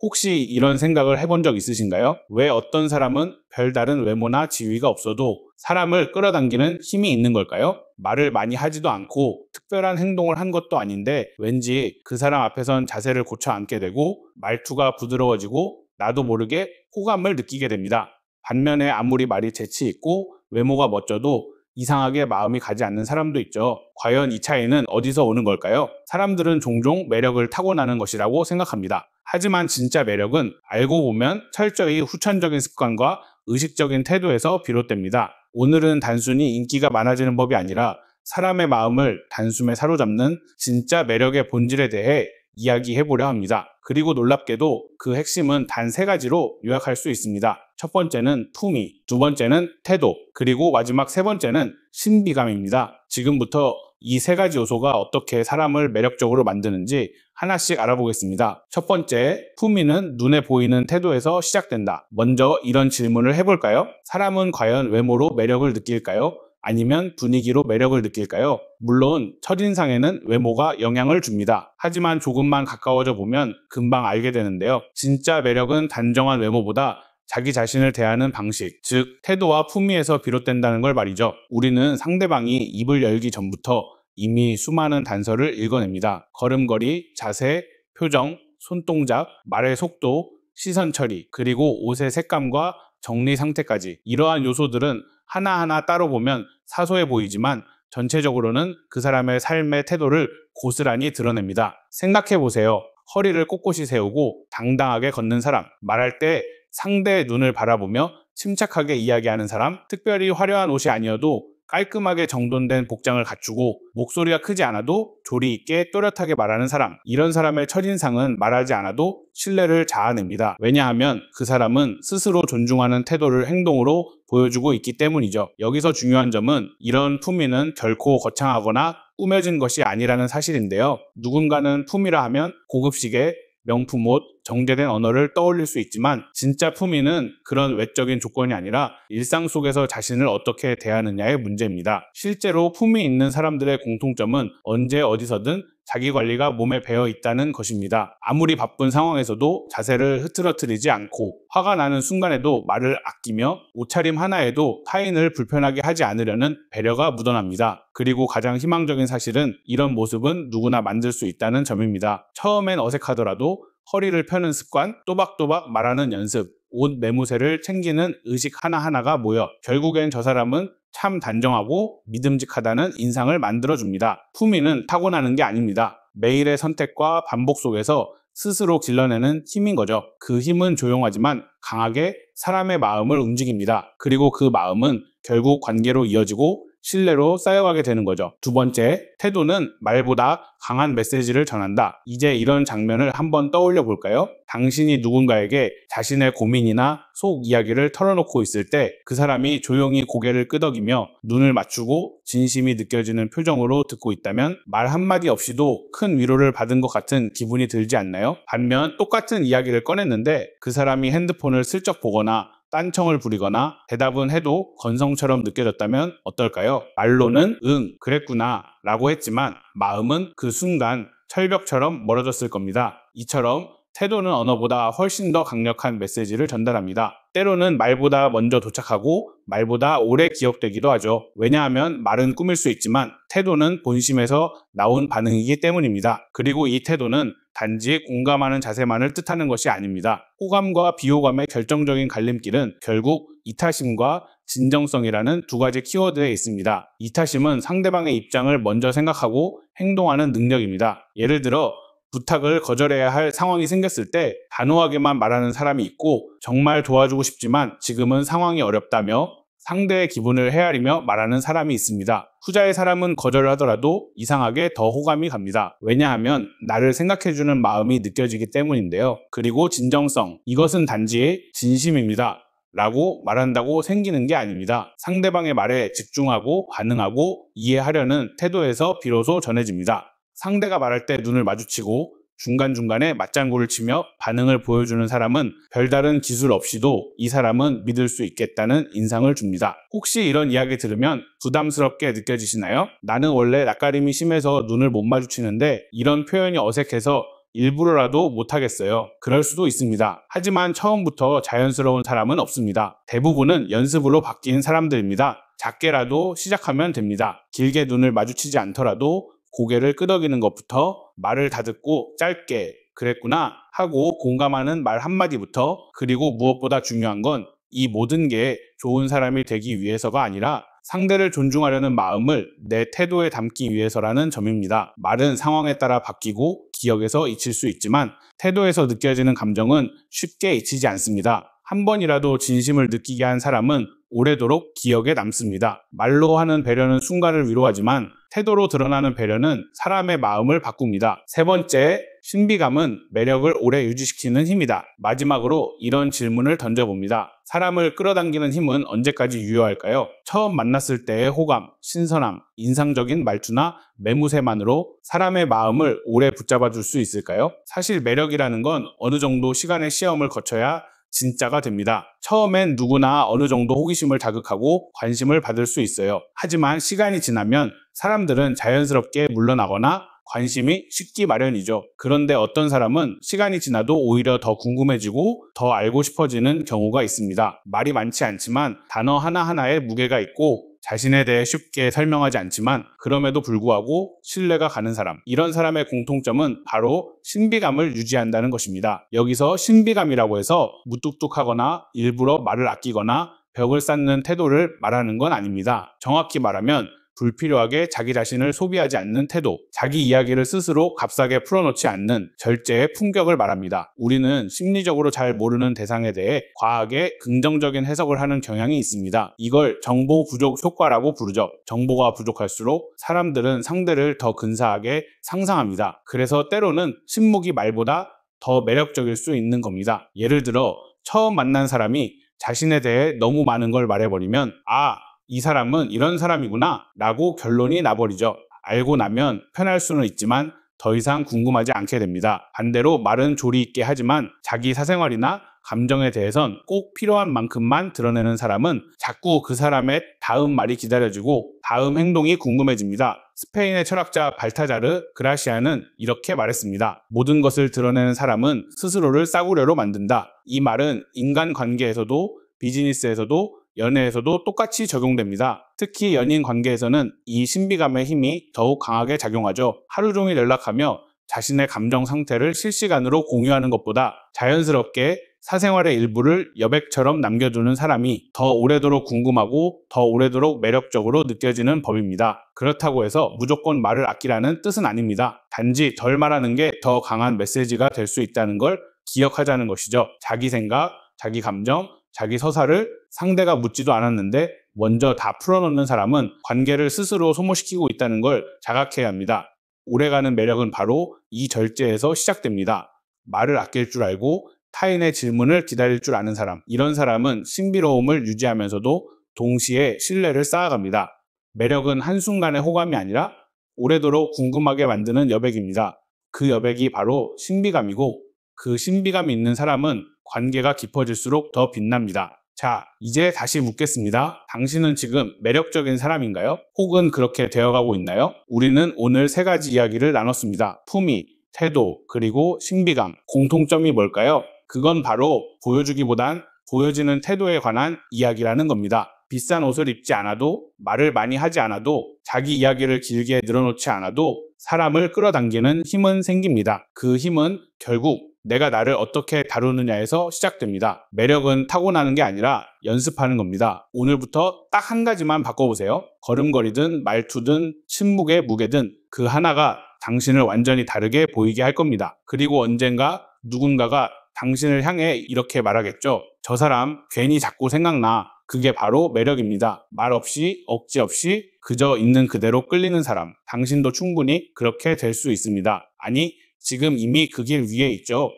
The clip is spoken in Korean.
혹시 이런 생각을 해본 적 있으신가요? 왜 어떤 사람은 별다른 외모나 지위가 없어도 사람을 끌어당기는 힘이 있는 걸까요? 말을 많이 하지도 않고 특별한 행동을 한 것도 아닌데 왠지 그 사람 앞에선 자세를 고쳐 앉게 되고 말투가 부드러워지고 나도 모르게 호감을 느끼게 됩니다. 반면에 아무리 말이 재치 있고 외모가 멋져도 이상하게 마음이 가지 않는 사람도 있죠. 과연 이 차이는 어디서 오는 걸까요? 사람들은 종종 매력을 타고나는 것이라고 생각합니다. 하지만 진짜 매력은 알고 보면 철저히 후천적인 습관과 의식적인 태도에서 비롯됩니다. 오늘은 단순히 인기가 많아지는 법이 아니라 사람의 마음을 단숨에 사로잡는 진짜 매력의 본질에 대해 이야기해보려 합니다. 그리고 놀랍게도 그 핵심은 단 3가지로 요약할 수 있습니다. 첫 번째는 품위, 두 번째는 태도, 그리고 마지막 3번째는 신비감입니다. 지금부터 이 3가지 요소가 어떻게 사람을 매력적으로 만드는지 하나씩 알아보겠습니다. 첫 번째, 품위는 눈에 보이는 태도에서 시작된다. 먼저 이런 질문을 해볼까요? 사람은 과연 외모로 매력을 느낄까요? 아니면 분위기로 매력을 느낄까요? 물론 첫인상에는 외모가 영향을 줍니다. 하지만 조금만 가까워져 보면 금방 알게 되는데요. 진짜 매력은 단정한 외모보다 자기 자신을 대하는 방식, 즉 태도와 품위에서 비롯된다는 걸 말이죠. 우리는 상대방이 입을 열기 전부터 이미 수많은 단서를 읽어냅니다. 걸음걸이, 자세, 표정, 손동작, 말의 속도, 시선 처리, 그리고 옷의 색감과 정리 상태까지. 이러한 요소들은 하나하나 따로 보면 사소해 보이지만 전체적으로는 그 사람의 삶의 태도를 고스란히 드러냅니다. 생각해보세요. 허리를 꼿꼿이 세우고 당당하게 걷는 사람, 말할 때 상대의 눈을 바라보며 침착하게 이야기하는 사람, 특별히 화려한 옷이 아니어도 깔끔하게 정돈된 복장을 갖추고 목소리가 크지 않아도 조리 있게 또렷하게 말하는 사람, 이런 사람의 첫인상은 말하지 않아도 신뢰를 자아냅니다. 왜냐하면 그 사람은 스스로 존중하는 태도를 행동으로 보여주고 있기 때문이죠. 여기서 중요한 점은 이런 품위는 결코 거창하거나 꾸며진 것이 아니라는 사실인데요. 누군가는 품위라 하면 고급시계, 명품 옷, 정제된 언어를 떠올릴 수 있지만 진짜 품위는 그런 외적인 조건이 아니라 일상 속에서 자신을 어떻게 대하느냐의 문제입니다. 실제로 품위 있는 사람들의 공통점은 언제 어디서든 자기 관리가 몸에 배어 있다는 것입니다. 아무리 바쁜 상황에서도 자세를 흐트러뜨리지 않고 화가 나는 순간에도 말을 아끼며 옷차림 하나에도 타인을 불편하게 하지 않으려는 배려가 묻어납니다. 그리고 가장 희망적인 사실은 이런 모습은 누구나 만들 수 있다는 점입니다. 처음엔 어색하더라도 허리를 펴는 습관, 또박또박 말하는 연습, 옷 매무새를 챙기는 의식 하나하나가 모여 결국엔 저 사람은 참 단정하고 믿음직하다는 인상을 만들어줍니다. 품위는 타고나는 게 아닙니다. 매일의 선택과 반복 속에서 스스로 길러내는 힘인 거죠. 그 힘은 조용하지만 강하게 사람의 마음을 움직입니다. 그리고 그 마음은 결국 관계로 이어지고 신뢰로 쌓여가게 되는 거죠. 두 번째, 태도는 말보다 강한 메시지를 전한다. 이제 이런 장면을 한번 떠올려 볼까요? 당신이 누군가에게 자신의 고민이나 속 이야기를 털어놓고 있을 때 그 사람이 조용히 고개를 끄덕이며 눈을 맞추고 진심이 느껴지는 표정으로 듣고 있다면 말 한마디 없이도 큰 위로를 받은 것 같은 기분이 들지 않나요? 반면 똑같은 이야기를 꺼냈는데 그 사람이 핸드폰을 슬쩍 보거나 딴청을 부리거나 대답은 해도 건성처럼 느껴졌다면 어떨까요? 말로는 응, 그랬구나 라고 했지만 마음은 그 순간 철벽처럼 멀어졌을 겁니다. 이처럼 태도는 언어보다 훨씬 더 강력한 메시지를 전달합니다. 때로는 말보다 먼저 도착하고 말보다 오래 기억되기도 하죠. 왜냐하면 말은 꾸밀 수 있지만 태도는 본심에서 나온 반응이기 때문입니다. 그리고 이 태도는 단지 공감하는 자세만을 뜻하는 것이 아닙니다. 호감과 비호감의 결정적인 갈림길은 결국 이타심과 진정성이라는 두 가지 키워드에 있습니다. 이타심은 상대방의 입장을 먼저 생각하고 행동하는 능력입니다. 예를 들어 부탁을 거절해야 할 상황이 생겼을 때 단호하게만 말하는 사람이 있고 정말 도와주고 싶지만 지금은 상황이 어렵다며 상대의 기분을 헤아리며 말하는 사람이 있습니다. 후자의 사람은 거절을 하더라도 이상하게 더 호감이 갑니다. 왜냐하면 나를 생각해주는 마음이 느껴지기 때문인데요. 그리고 진정성, 이것은 단지 진심입니다 라고 말한다고 생기는 게 아닙니다. 상대방의 말에 집중하고 반응하고 이해하려는 태도에서 비로소 전해집니다. 상대가 말할 때 눈을 마주치고 중간중간에 맞장구를 치며 반응을 보여주는 사람은 별다른 기술 없이도 이 사람은 믿을 수 있겠다는 인상을 줍니다. 혹시 이런 이야기 들으면 부담스럽게 느껴지시나요? 나는 원래 낯가림이 심해서 눈을 못 마주치는데 이런 표현이 어색해서 일부러라도 못하겠어요. 그럴 수도 있습니다. 하지만 처음부터 자연스러운 사람은 없습니다. 대부분은 연습으로 바뀐 사람들입니다. 작게라도 시작하면 됩니다. 길게 눈을 마주치지 않더라도 고개를 끄덕이는 것부터, 말을 다듬고 짧게 그랬구나 하고 공감하는 말 한마디부터, 그리고 무엇보다 중요한 건 이 모든 게 좋은 사람이 되기 위해서가 아니라 상대를 존중하려는 마음을 내 태도에 담기 위해서라는 점입니다. 말은 상황에 따라 바뀌고 기억에서 잊힐 수 있지만 태도에서 느껴지는 감정은 쉽게 잊히지 않습니다. 한 번이라도 진심을 느끼게 한 사람은 오래도록 기억에 남습니다. 말로 하는 배려는 순간을 위로하지만 태도로 드러나는 배려는 사람의 마음을 바꿉니다. 세 번째, 신비감은 매력을 오래 유지시키는 힘이다. 마지막으로 이런 질문을 던져봅니다. 사람을 끌어당기는 힘은 언제까지 유효할까요? 처음 만났을 때의 호감, 신선함, 인상적인 말투나 매무새만으로 사람의 마음을 오래 붙잡아줄 수 있을까요? 사실 매력이라는 건 어느 정도 시간의 시험을 거쳐야 진짜가 됩니다. 처음엔 누구나 어느 정도 호기심을 자극하고 관심을 받을 수 있어요. 하지만 시간이 지나면 사람들은 자연스럽게 물러나거나 관심이 식기 마련이죠. 그런데 어떤 사람은 시간이 지나도 오히려 더 궁금해지고 더 알고 싶어지는 경우가 있습니다. 말이 많지 않지만 단어 하나하나에 무게가 있고 자신에 대해 쉽게 설명하지 않지만 그럼에도 불구하고 신뢰가 가는 사람. 이런 사람의 공통점은 바로 신비감을 유지한다는 것입니다. 여기서 신비감이라고 해서 무뚝뚝하거나 일부러 말을 아끼거나 벽을 쌓는 태도를 말하는 건 아닙니다. 정확히 말하면 불필요하게 자기 자신을 소비하지 않는 태도, 자기 이야기를 스스로 값싸게 풀어놓지 않는 절제의 품격을 말합니다. 우리는 심리적으로 잘 모르는 대상에 대해 과하게 긍정적인 해석을 하는 경향이 있습니다. 이걸 정보 부족 효과라고 부르죠. 정보가 부족할수록 사람들은 상대를 더 근사하게 상상합니다. 그래서 때로는 신목이 말보다 더 매력적일 수 있는 겁니다. 예를 들어 처음 만난 사람이 자신에 대해 너무 많은 걸 말해버리면 이 사람은 이런 사람이구나 라고 결론이 나버리죠. 알고 나면 편할 수는 있지만 더 이상 궁금하지 않게 됩니다. 반대로 말은 조리 있게 하지만 자기 사생활이나 감정에 대해선 꼭 필요한 만큼만 드러내는 사람은 자꾸 그 사람의 다음 말이 기다려지고 다음 행동이 궁금해집니다. 스페인의 철학자 발타자르 그라시아는 이렇게 말했습니다. 모든 것을 드러내는 사람은 스스로를 싸구려로 만든다. 이 말은 인간관계에서도 비즈니스에서도 연애에서도 똑같이 적용됩니다. 특히 연인 관계에서는 이 신비감의 힘이 더욱 강하게 작용하죠. 하루 종일 연락하며 자신의 감정 상태를 실시간으로 공유하는 것보다 자연스럽게 사생활의 일부를 여백처럼 남겨두는 사람이 더 오래도록 궁금하고 더 오래도록 매력적으로 느껴지는 법입니다. 그렇다고 해서 무조건 말을 아끼라는 뜻은 아닙니다. 단지 덜 말하는 게 더 강한 메시지가 될 수 있다는 걸 기억하자는 것이죠. 자기 생각, 자기 감정, 자기 서사를 상대가 묻지도 않았는데 먼저 다 풀어놓는 사람은 관계를 스스로 소모시키고 있다는 걸 자각해야 합니다. 오래가는 매력은 바로 이 절제에서 시작됩니다. 말을 아낄 줄 알고 타인의 질문을 기다릴 줄 아는 사람. 이런 사람은 신비로움을 유지하면서도 동시에 신뢰를 쌓아갑니다. 매력은 한순간의 호감이 아니라 오래도록 궁금하게 만드는 여백입니다. 그 여백이 바로 신비감이고 그 신비감이 있는 사람은 관계가 깊어질수록 더 빛납니다. 자, 이제 다시 묻겠습니다. 당신은 지금 매력적인 사람인가요? 혹은 그렇게 되어가고 있나요? 우리는 오늘 세 가지 이야기를 나눴습니다. 품위, 태도, 그리고 신비감. 공통점이 뭘까요? 그건 바로 보여주기보단 보여지는 태도에 관한 이야기라는 겁니다. 비싼 옷을 입지 않아도, 말을 많이 하지 않아도, 자기 이야기를 길게 늘어놓지 않아도 사람을 끌어당기는 힘은 생깁니다. 그 힘은 결국 내가 나를 어떻게 다루느냐에서 시작됩니다. 매력은 타고나는 게 아니라 연습하는 겁니다. 오늘부터 딱 한 가지만 바꿔보세요. 걸음걸이든 말투든 침묵의 무게든 그 하나가 당신을 완전히 다르게 보이게 할 겁니다. 그리고 언젠가 누군가가 당신을 향해 이렇게 말하겠죠. 저 사람 괜히 자꾸 생각나. 그게 바로 매력입니다. 말 없이 억지 없이 그저 있는 그대로 끌리는 사람. 당신도 충분히 그렇게 될 수 있습니다. 아니, 지금 이미 그 길 위에 있죠.